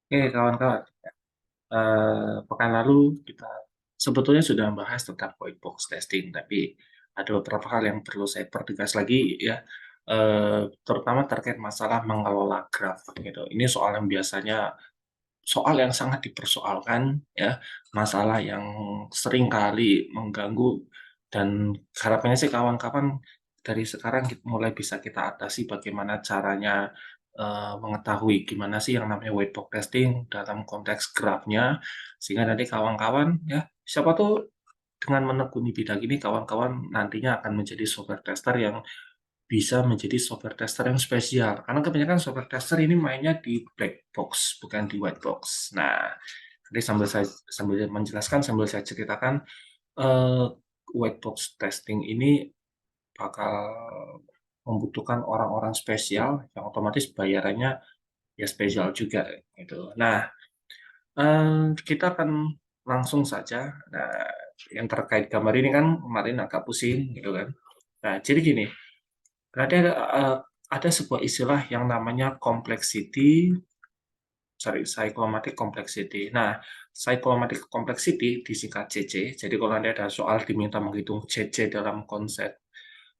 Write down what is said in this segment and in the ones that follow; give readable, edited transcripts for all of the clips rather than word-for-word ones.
Oke, kawan-kawan, pekan lalu kita sebetulnya sudah membahas tentang white box testing, tapi ada beberapa hal yang perlu saya pertegas lagi ya, terutama terkait masalah mengelola graf gitu. Ini soal yang biasanya soal yang sangat dipersoalkan ya, masalah yang sering kali mengganggu dan harapannya sih kawan-kawan dari sekarang mulai bisa kita atasi bagaimana caranya mengetahui gimana sih yang namanya white box testing dalam konteks grafnya, sehingga nanti kawan-kawan ya siapa tuh dengan menekuni bidang ini kawan-kawan nantinya akan menjadi software tester yang bisa menjadi software tester yang spesial. Karena kebanyakan software tester ini mainnya di black box, bukan di white box. Nah, nanti sambil menjelaskan, sambil saya ceritakan, eh, white box testing ini bakal membutuhkan orang-orang spesial yang otomatis bayarannya ya spesial juga gitu. Nah, kita akan langsung saja. Nah, yang terkait gambar ini kan kemarin agak pusing gitu kan. Nah, jadi gini, berarti ada sebuah istilah yang namanya complexity, sorry, cyclomatic complexity. Nah, cyclomatic complexity disingkat CC. Jadi kalau nanti ada soal diminta menghitung CC dalam konsep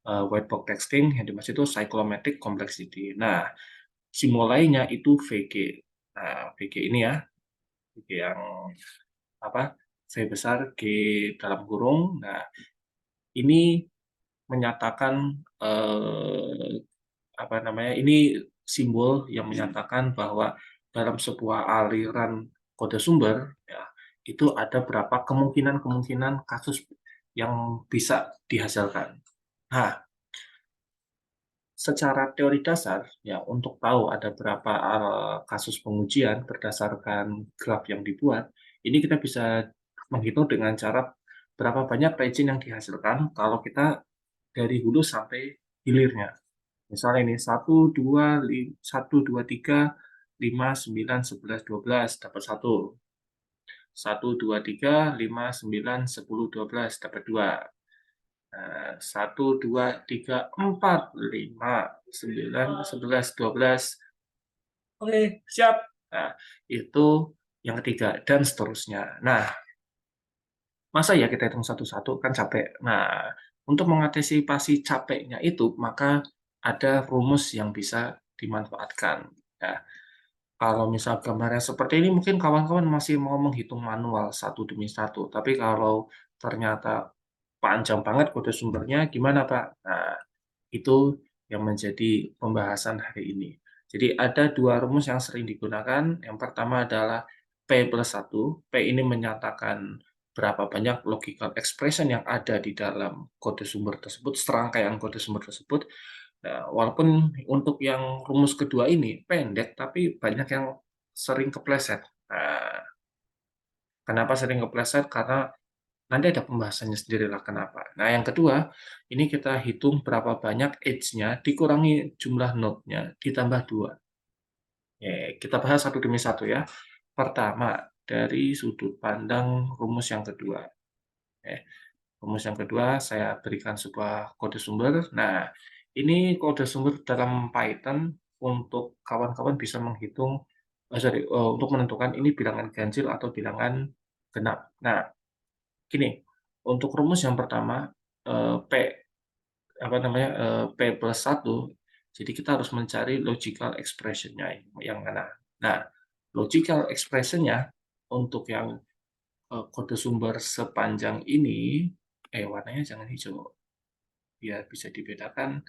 white box testing, yang dimaksud itu cyclomatic complexity. Nah, simulainya itu VG. Nah, VG ini ya, VG yang apa? V besar, G dalam kurung. Nah, ini menyatakan apa namanya, ini simbol yang menyatakan bahwa dalam sebuah aliran kode sumber ya, itu ada berapa kemungkinan-kemungkinan kasus yang bisa dihasilkan. Nah, secara teori dasar ya untuk tahu ada berapa kasus pengujian berdasarkan graf yang dibuat, ini kita bisa menghitung dengan cara berapa banyak region yang dihasilkan kalau kita dari hulu sampai hilirnya. Misalnya ini 1, 2, 3, 5, 9, 11, 12 dapat 1. 1, 2, 3, 5, 9, 10, 12 dapat 2. 1, 2, 3, 4, 5, 9, 11, 12. Oke, siap. Nah, itu yang ketiga dan seterusnya. Nah, masa ya kita hitung satu-satu kan capek. Nah, untuk mengantisipasi capeknya itu, maka ada rumus yang bisa dimanfaatkan. Ya, kalau misal gambarnya seperti ini, mungkin kawan-kawan masih mau menghitung manual satu demi satu. Tapi kalau ternyata panjang banget kode sumbernya, gimana Pak? Nah, itu yang menjadi pembahasan hari ini. Jadi ada dua rumus yang sering digunakan. Yang pertama adalah P plus 1. P ini menyatakan berapa banyak logical expression yang ada di dalam kode sumber tersebut, serangkaian kode sumber tersebut. Nah, walaupun untuk yang rumus kedua ini pendek, tapi banyak yang sering kepleset. Nah, kenapa sering kepleset? Karena nanti ada pembahasannya sendirilah kenapa. Nah, yang kedua, ini kita hitung berapa banyak edge-nya dikurangi jumlah node-nya ditambah 2. Ya, kita bahas satu demi satu ya. Pertama, dari sudut pandang rumus yang kedua. Ya, rumus yang kedua, saya berikan sebuah kode sumber. Nah, ini kode sumber dalam Python untuk kawan-kawan bisa menghitung, untuk menentukan ini bilangan ganjil atau bilangan genap. Nah, gini, untuk rumus yang pertama, P apa namanya, P plus 1, jadi kita harus mencari logical expression-nya yang mana. Nah, logical expression-nya untuk yang, kode sumber sepanjang ini, warnanya jangan hijau, biar bisa dibedakan,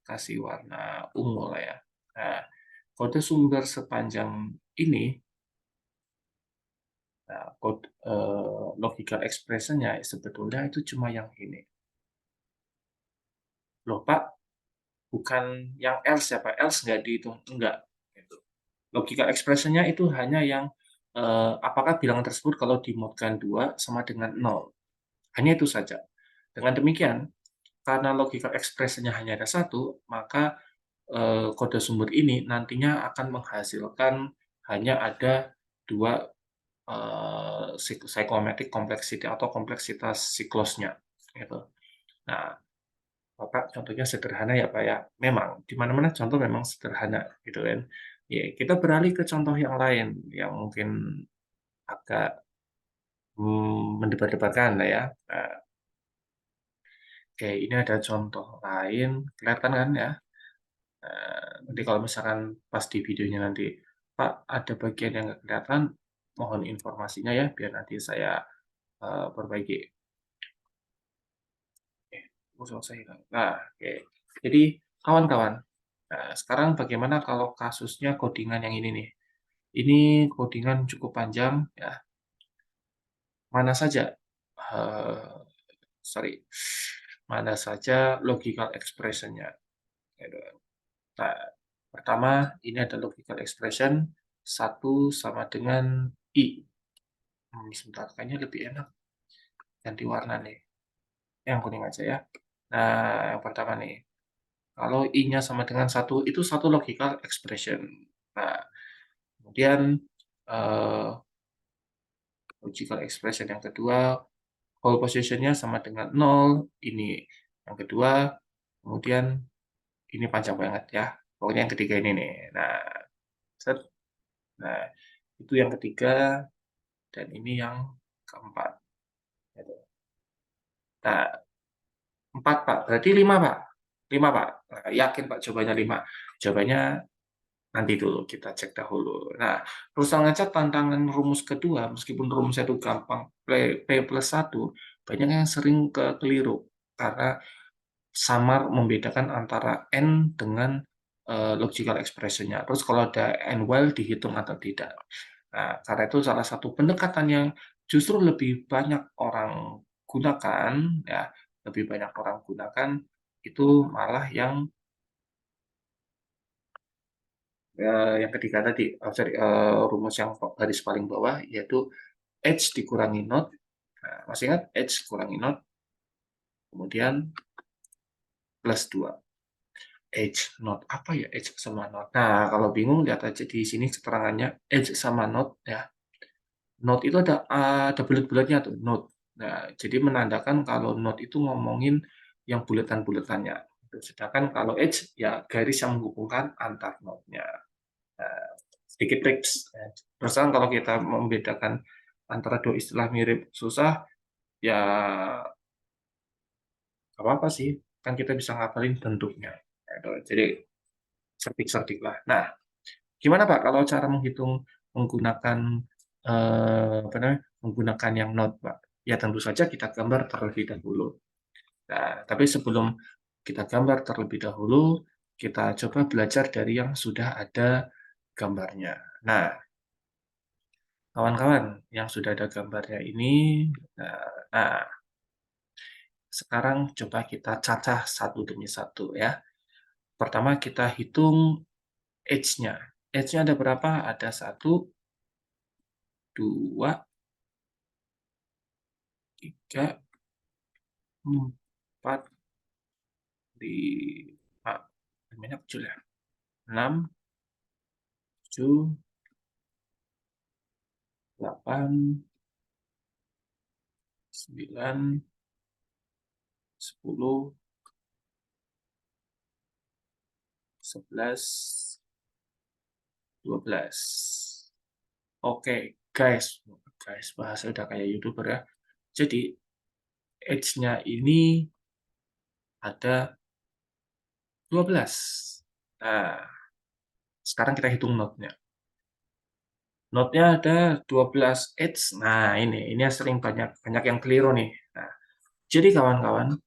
kasih warna ungu lah ya. Nah, kode sumber sepanjang ini, nah, logical expression-nya sebetulnya itu cuma yang ini. Loh Pak, bukan yang else ya Pak, else nggak dihitung, enggak. Gitu. Logical expression-nya itu hanya yang apakah bilangan tersebut kalau dimodkan 2 sama dengan 0. Hanya itu saja. Dengan demikian, karena logical expression-nya hanya ada satu, maka kode sumber ini nantinya akan menghasilkan hanya ada dua cyclomatic complexity atau kompleksitas siklusnya. Gitu. Nah, Bapak contohnya sederhana ya Pak ya. Memang, di mana-mana contoh memang sederhana gitu kan. Ya, kita beralih ke contoh yang lain yang mungkin agak mendebar-debarkan lah ya. Nah, oke, ini ada contoh lain, kelihatan kan ya? Nanti kalau misalkan pas di videonya nanti, Pak, ada bagian yang nggak kelihatan, mohon informasinya ya, biar nanti saya perbaiki. Oke, selesai. Nah, oke. Jadi, kawan-kawan, nah, sekarang bagaimana kalau kasusnya codingan yang ini nih? Ini codingan cukup panjang, ya. Mana saja, eh, sorry, mana saja logical expression-nya. Gitu. Nah, pertama, ini ada logical expression, 1 sama dengan I. Sebentar, kayaknya lebih enak ganti warna nih. Yang kuning aja ya. Nah, yang pertama nih, kalau I-nya sama dengan 1, itu satu logical expression. Nah, kemudian eh, logical expression yang kedua, whole position-nya sama dengan 0, ini yang kedua, kemudian ini panjang banget ya. Pokoknya yang ketiga ini nih. Nah, set. Nah, itu yang ketiga, dan ini yang keempat. Gitu. Nah, 4, Pak. Berarti 5, Pak. 5, Pak. Nah, yakin, Pak, jawabannya 5. Jawabannya nanti dulu, kita cek dahulu. Nah, Rusal ngecek tantangan rumus kedua, meskipun rumusnya itu gampang, P plus 1, banyak yang sering keliru. Karena samar membedakan antara N dengan logical expression-nya. Terus kalau ada N well dihitung atau tidak. Nah, karena itu salah satu pendekatan yang justru lebih banyak orang gunakan, ya, lebih banyak orang gunakan, itu malah yang ketiga tadi, rumus yang garis paling bawah, yaitu H dikurangi not. Nah, masih ingat H kurangi not, kemudian plus 2. H not, apa ya H sama not? Nah, kalau bingung lihat aja di sini keterangannya H sama not ya. Not itu ada bulat-bulatnya tuh, not. Nah, jadi menandakan kalau not itu ngomongin yang bulatan-bulatannya. Sedangkan kalau H ya garis yang menghubungkan antar notnya. Nah, sedikit tips. Terus kalau kita membedakan antara dua istilah mirip susah, ya nggak apa-apa sih. Kan kita bisa ngapalin bentuknya. Gitu. Jadi cerdik-cerdik lah. Nah, gimana Pak kalau cara menghitung menggunakan apa namanya? Menggunakan yang not, Pak? Ya tentu saja kita gambar terlebih dahulu. Nah, tapi sebelum kita gambar terlebih dahulu, kita coba belajar dari yang sudah ada gambarnya. Nah, kawan-kawan yang sudah ada gambarnya ini, nah, sekarang coba kita cacah satu demi satu ya. Pertama kita hitung H-nya. H-nya ada berapa? Ada 1, 2, 3, 4, 5. Banyak kecil ya. 6, 7, 8, 9, 10, 11, 12. Oke, guys. Guys, bahasa udah kayak YouTuber ya. Jadi, H-nya ini ada 12. Nah, sekarang kita hitung not-nya. Not-nya ada 12 H. Nah, ini yang sering banyak yang keliru nih. Nah, jadi kawan-kawan,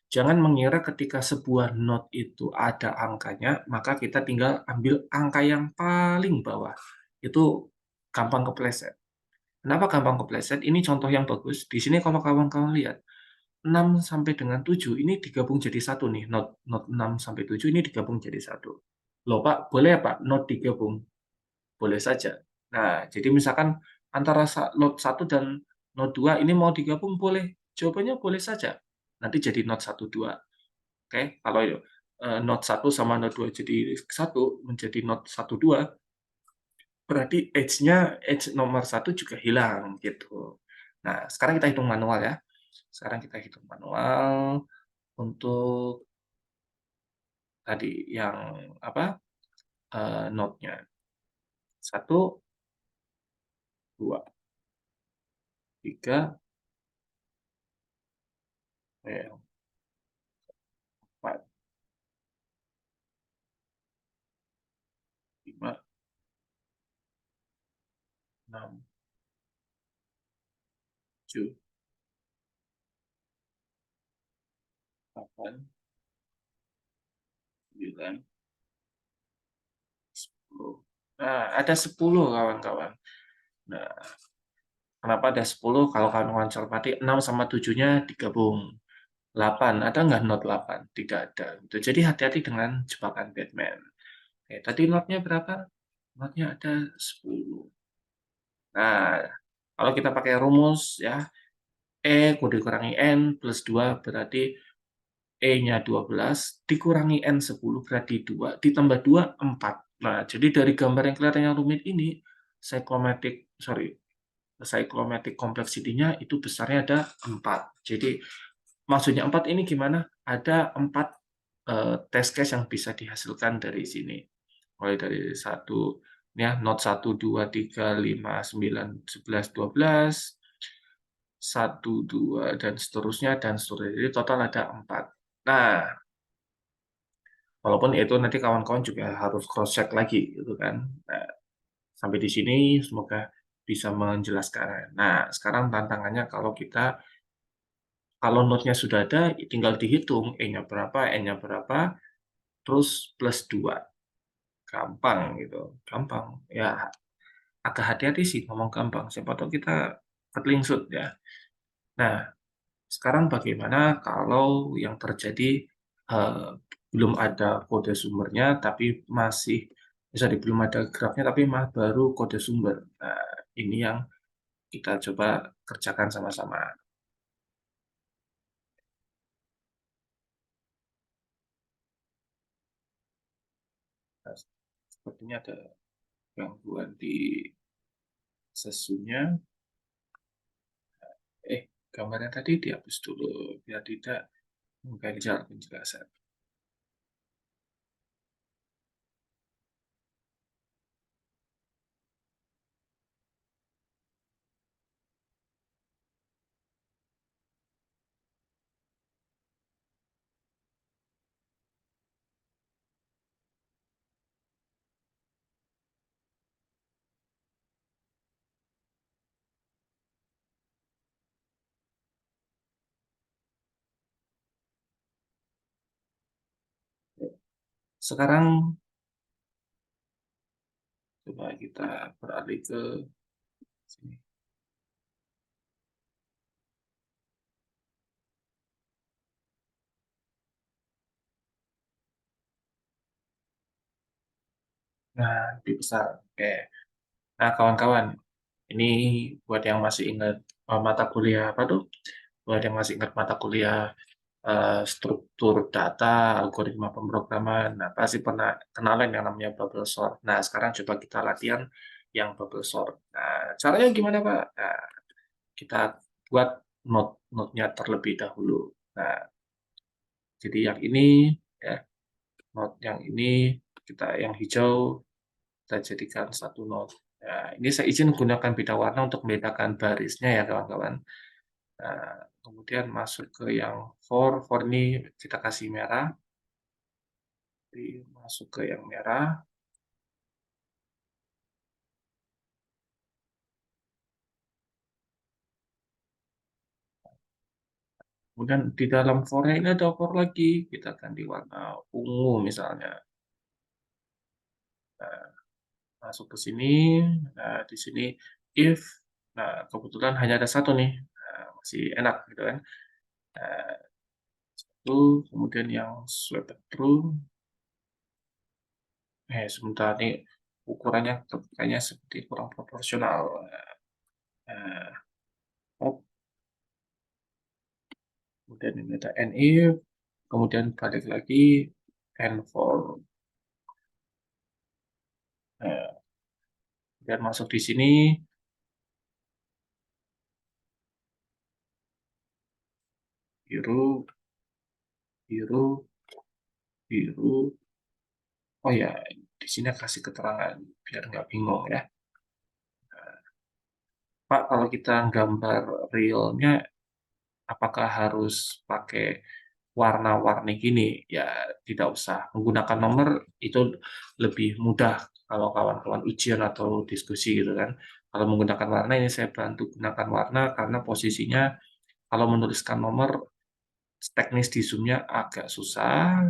jangan mengira ketika sebuah not itu ada angkanya, maka kita tinggal ambil angka yang paling bawah. Itu gampang kepleset. Kenapa gampang kepleset? Ini contoh yang bagus. Di sini kalau kawan-kawan lihat, 6 sampai dengan 7 ini digabung jadi satu nih. Not 6 sampai 7 ini digabung jadi satu. Loh Pak, boleh ya Pak not digabung? Boleh saja. Nah, jadi misalkan antara not 1 dan not 2 ini mau digabung boleh. Jawabannya boleh saja. Nanti jadi not 1, 2. Oke, kalau not 1 sama not 2 jadi 1 menjadi not 1, 2, berarti H nomor 1 juga hilang gitu. Nah, sekarang kita hitung manual ya. Sekarang kita hitung manual untuk tadi yang apa? Not-nya. 1, 2, 3, 4, 5, 6, 7, 8, 9, 10. Nah, ada 10 kawan-kawan. Nah, kenapa ada 10? Kalau kawan-kawan cermati, 6 sama 7-nya digabung. 8, ada nggak not 8? Tidak ada. Jadi hati-hati dengan jebakan Batman. Oke, tadi notnya berapa? Notnya ada 10. Nah, kalau kita pakai rumus ya, E dikurangi N plus 2 berarti E-nya 12, dikurangi N10 berarti 2, ditambah 2, 4. Nah, jadi dari gambar yang kelihatannya rumit ini, cyclomatic complexity-nya itu besarnya ada 4. Jadi, maksudnya 4 ini gimana? Ada 4 test case yang bisa dihasilkan dari sini. Mulai dari 1, ya, not 1, 2, 3, 5, 9, 11, 12, 1, 2, dan seterusnya, dan seterusnya. Jadi total ada 4. Nah, walaupun itu nanti kawan-kawan juga harus cross check lagi gitu kan. Nah, sampai di sini semoga bisa menjelaskan. Nah, sekarang tantangannya kalau node-nya sudah ada, tinggal dihitung E-nya berapa, N-nya berapa, terus plus 2. Gampang gitu, gampang. Ya, agak hati-hati sih ngomong gampang, siapa tahu kita ketelingsut ya. Nah, sekarang bagaimana kalau yang terjadi belum ada kode sumbernya, tapi masih belum ada grafnya, tapi baru kode sumber. Nah, ini yang kita coba kerjakan sama-sama. Nah, sepertinya ada gangguan di sesunya. Gambarnya tadi dihapus dulu, biar tidak mengganggu penjelasan. Sekarang coba kita beralih ke sini. Nah, lebih besar. Oke. Nah, kawan-kawan, ini buat yang masih ingat mata kuliah apa tuh? Buat yang masih ingat mata kuliah struktur data, algoritma pemrograman, nah pasti pernah kenalan yang namanya bubble sort. Nah, sekarang coba kita latihan yang bubble sort. Nah, caranya gimana, Pak? Nah, kita buat node-nya terlebih dahulu. Nah, jadi yang ini, ya, node yang ini, yang hijau, kita jadikan satu node. Nah, ini saya izin gunakan beda warna untuk membedakan barisnya ya, kawan-kawan. Nah, kemudian masuk ke yang for ini kita kasih merah. Masuk ke yang merah. Kemudian di dalam for ini ada for lagi. Kita ganti warna ungu misalnya. Nah, masuk ke sini. Nah, di sini if. Nah, kebetulan hanya ada satu nih. Nah, masih enak gitu kan. Nah, satu, kemudian yang swipe through. Sebentar nih ukurannya kayaknya seperti kurang proporsional. Nah, oh, kemudian ini ada and if, kemudian balik lagi and for. Nah, kemudian masuk di sini, biru, biru, biru. Oh ya, di di sini kasih keterangan biar nggak bingung ya. Pak, kalau kita gambar realnya, apakah harus pakai warna-warni gini? Ya, tidak usah. Menggunakan nomor itu lebih mudah kalau kawan-kawan ujian atau diskusi gitu kan. Kalau menggunakan warna, ini saya bantu gunakan warna karena posisinya kalau menuliskan nomor teknis di zoom-nya agak susah.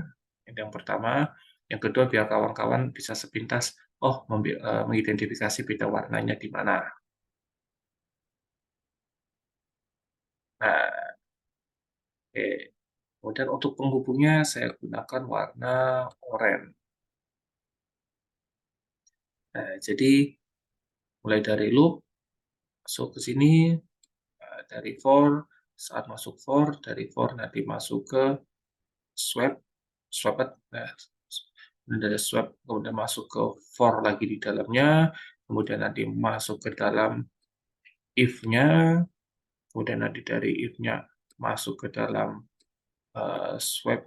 Yang pertama. Yang kedua, biar kawan-kawan bisa sepintas, oh, mengidentifikasi beda warnanya di mana. Nah, oke. Kemudian untuk penghubungnya saya gunakan warna oranye. Nah, jadi mulai dari loop, masuk ke sini, dari for, saat masuk for, dari for nanti masuk ke swap, swapet, nah, dari swap kemudian masuk ke for lagi di dalamnya, kemudian nanti masuk ke dalam if-nya, kemudian nanti dari if-nya masuk ke dalam swap,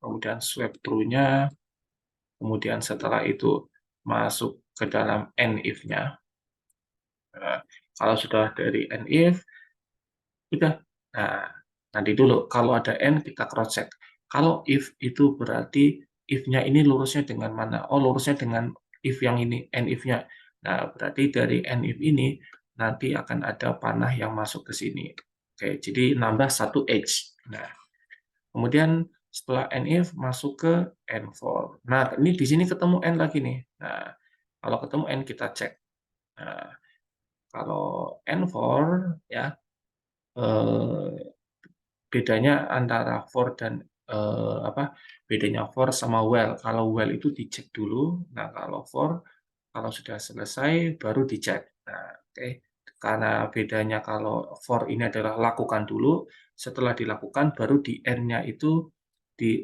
kemudian swap true-nya, kemudian setelah itu masuk ke dalam end if-nya. Nah, kalau sudah dari end if, sudah. Nah, nanti dulu, kalau ada end kita cross check. Kalau if itu berarti if-nya ini lurusnya dengan mana? Oh, lurusnya dengan if yang ini, end if-nya. Nah, berarti dari end if ini nanti akan ada panah yang masuk ke sini. Oke, jadi nambah satu edge. Nah, kemudian setelah end if masuk ke end for. Nah, ini di sini ketemu end lagi nih. Nah, kalau ketemu end kita cek. Nah, kalau end for ya bedanya antara for dan apa? Bedanya for sama well. Kalau well itu dicek dulu. Nah, kalau for kalau sudah selesai baru dicek. Nah, oke. Karena bedanya kalau for ini adalah lakukan dulu, setelah dilakukan baru di end-nya itu di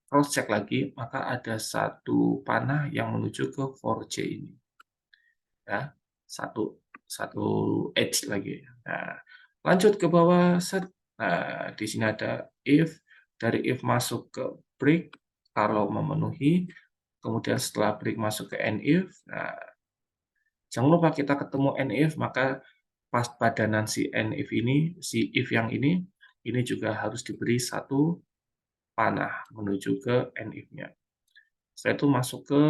cross check lagi, maka ada satu panah yang menuju ke for J ini. Ya, satu satu edge lagi. Nah, lanjut ke bawah set. Nah, di sini ada if, dari if masuk ke break kalau memenuhi, kemudian setelah break masuk ke end if. Nah, jangan lupa kita ketemu end if, maka pas padanan si end if ini, si if yang ini juga harus diberi satu panah menuju ke end if-nya. Setelah itu masuk ke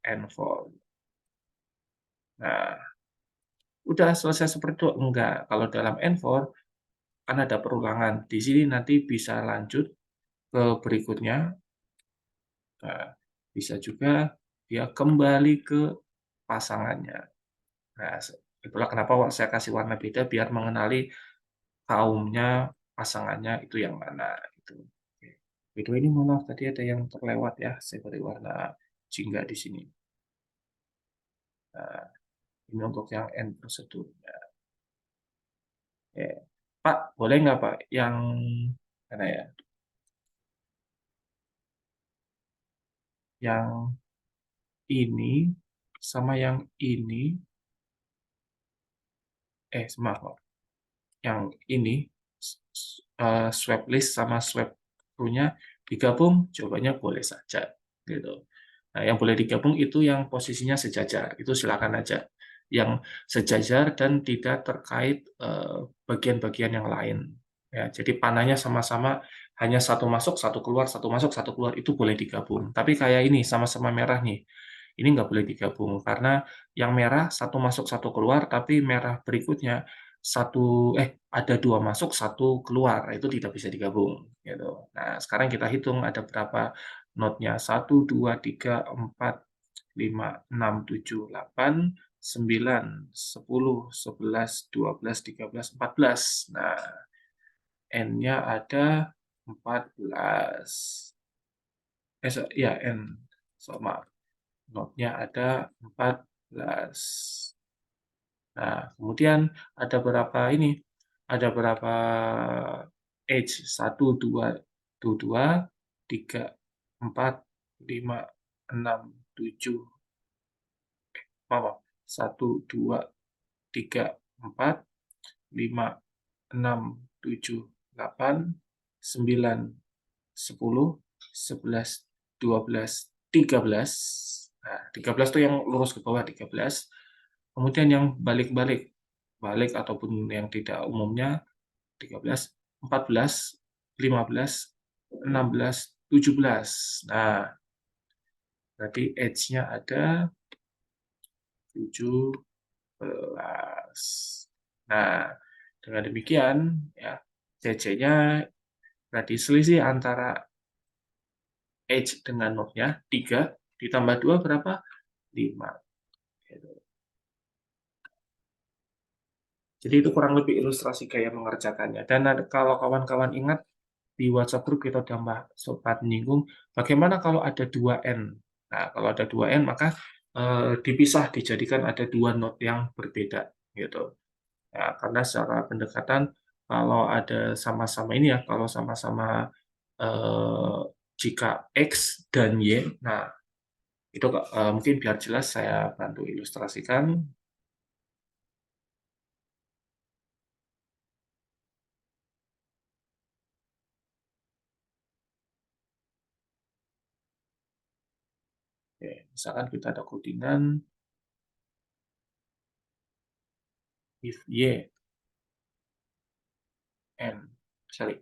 end for. Nah, udah selesai seperti itu? Enggak. Kalau dalam end for, kan ada perulangan. Di sini nanti bisa lanjut ke berikutnya. Nah, bisa juga dia kembali ke pasangannya. Nah, itulah kenapa saya kasih warna beda, biar mengenali kaumnya, pasangannya itu yang mana. Gitu. By the way, ini maaf tadi ada yang terlewat ya, saya beri warna jingga di sini. Nah, ini untuk yang end prosedurnya. Oke. Pak, boleh nggak Pak yang mana ya? Yang ini sama yang ini, maaf, Pak. Yang ini swap list sama swap true-nya digabung, jawabannya boleh saja, gitu. Nah, yang boleh digabung itu yang posisinya sejajar, itu silakan aja. Yang sejajar dan tidak terkait bagian-bagian yang lain. Ya, jadi panahnya sama-sama hanya satu masuk, satu keluar, satu masuk, satu keluar, itu boleh digabung. Tapi kayak ini sama-sama merah nih, ini nggak boleh digabung karena yang merah satu masuk, satu keluar, tapi merah berikutnya ada dua masuk, satu keluar, itu tidak bisa digabung. Gitu. Nah, sekarang kita hitung ada berapa notnya. 1, 2, 3, 4, 5, 6, 7, 8, 9, 10, 11, 12, 13, 14. Nah, N-nya ada 14. Ya, N. Maaf. Notnya ada 14. Nah, kemudian ada berapa ini? Ada berapa edge? 1, 2, 2, 3, 4, 5, 6, 7, maaf, 1, 2, 3, 4, 5, 6, 7, 8, 9, 10, 11, 12, 13. Nah, 13 itu yang lurus ke bawah 13. Kemudian yang balik-balik, balik ataupun yang tidak umumnya 13, 14, 15, 16, 17. Nah, berarti edge-nya ada 17. Nah, dengan demikian ya CC-nya berarti selisih antara edge dengan node-nya 3 ditambah 2 berapa? 5. Gitu. Jadi itu kurang lebih ilustrasi gaya mengerjakannya. Dan kalau kawan-kawan ingat di WhatsApp group kita udah sempat menyinggung bagaimana kalau ada 2N. Nah, kalau ada 2N maka dipisah dijadikan ada dua node yang berbeda gitu. Ya, karena secara pendekatan kalau ada sama-sama ini ya, kalau sama-sama eh, jika X dan Y, nah itu mungkin biar jelas saya bantu ilustrasikan. Oke, misalkan kita ada codingan if Y and sorry,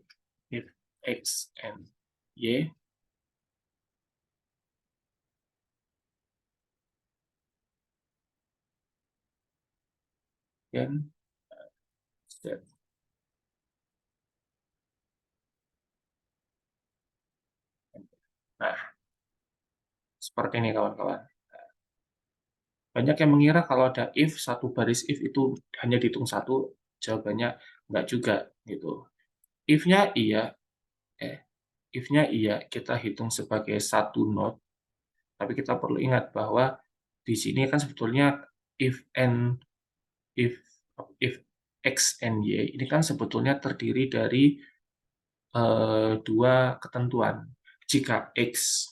if X and Y, then Z. Nah, seperti ini kawan-kawan. Banyak yang mengira kalau ada if, satu baris if itu hanya dihitung satu, jawabannya enggak juga gitu. If-nya iya, if-nya iya kita hitung sebagai satu node, tapi kita perlu ingat bahwa di sini kan sebetulnya if and if if x and y ini kan sebetulnya terdiri dari dua ketentuan. Jika x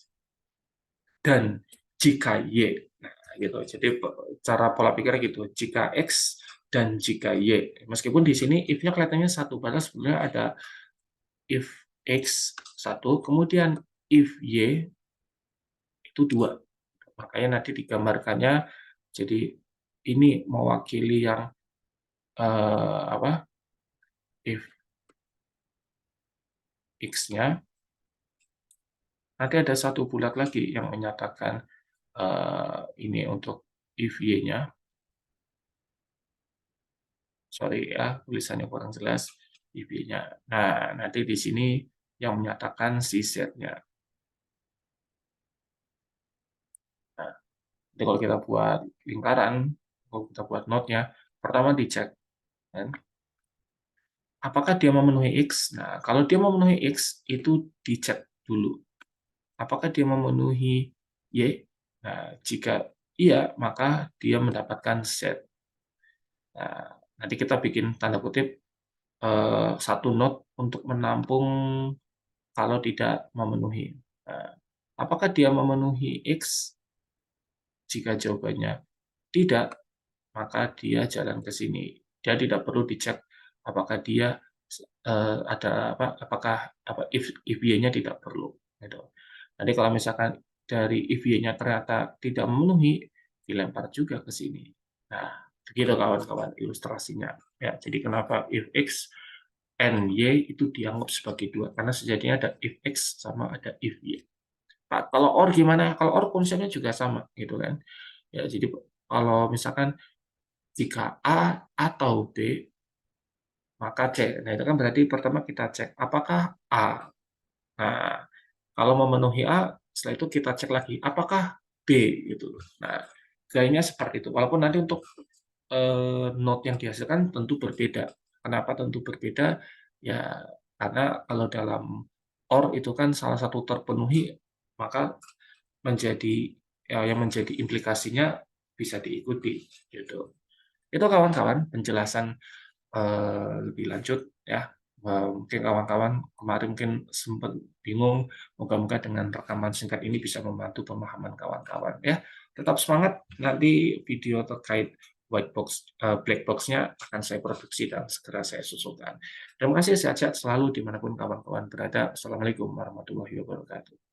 dan jika Y. Nah, gitu. Jadi cara pola pikirnya gitu. Jika X dan jika Y. Meskipun di sini if-nya kelihatannya satu, padahal sebenarnya ada if X satu, kemudian if Y itu dua. Makanya nanti digambarkannya jadi ini mewakili yang apa? If X-nya, nanti ada satu bulat lagi yang menyatakan ini untuk if Y-nya. Sorry ya, tulisannya kurang jelas IP-nya. Nah, nanti di sini yang menyatakan si Z-nya. Nah, jadi kalau kita buat lingkaran, kalau kita buat node-nya, pertama dicek, kan? Apakah dia memenuhi X? Nah, kalau dia memenuhi X, itu dicek dulu. Apakah dia memenuhi Y? Nah, jika iya, maka dia mendapatkan Z. Nah, nanti kita bikin tanda kutip satu node untuk menampung kalau tidak memenuhi. Nah, apakah dia memenuhi X? Jika jawabannya tidak, maka dia jalan ke sini. Dia tidak perlu dicek apakah dia ada apa, apakah apa if Y-nya tidak perlu. Gitu. Nanti kalau misalkan dari if Y-nya ternyata tidak memenuhi, dilempar juga ke sini. Nah, begitu kawan-kawan ilustrasinya. Ya, jadi kenapa if X and Y itu dianggap sebagai dua? Karena sejatinya ada if X sama ada if Y. Nah, kalau OR gimana? Kalau OR konsepnya juga sama, gitu kan? Ya, jadi kalau misalkan jika A atau B, maka C. Nah, itu kan berarti pertama kita cek apakah A. Nah, kalau memenuhi A, setelah itu kita cek lagi apakah B gitu. Nah, gayanya seperti itu. Walaupun nanti untuk node yang dihasilkan tentu berbeda. Kenapa tentu berbeda? Ya, karena kalau dalam OR itu kan salah satu terpenuhi, maka menjadi yang menjadi implikasinya bisa diikuti gitu. Itu kawan-kawan penjelasan lebih lanjut ya. Mungkin kawan-kawan kemarin mungkin sempat bingung, moga-moga dengan rekaman singkat ini bisa membantu pemahaman kawan-kawan ya. Tetap semangat, nanti video terkait white box, black box-nya akan saya produksi dan segera saya susulkan. Terima kasih, sehat-sehat selalu dimanapun kawan-kawan berada. Assalamualaikum warahmatullahi wabarakatuh.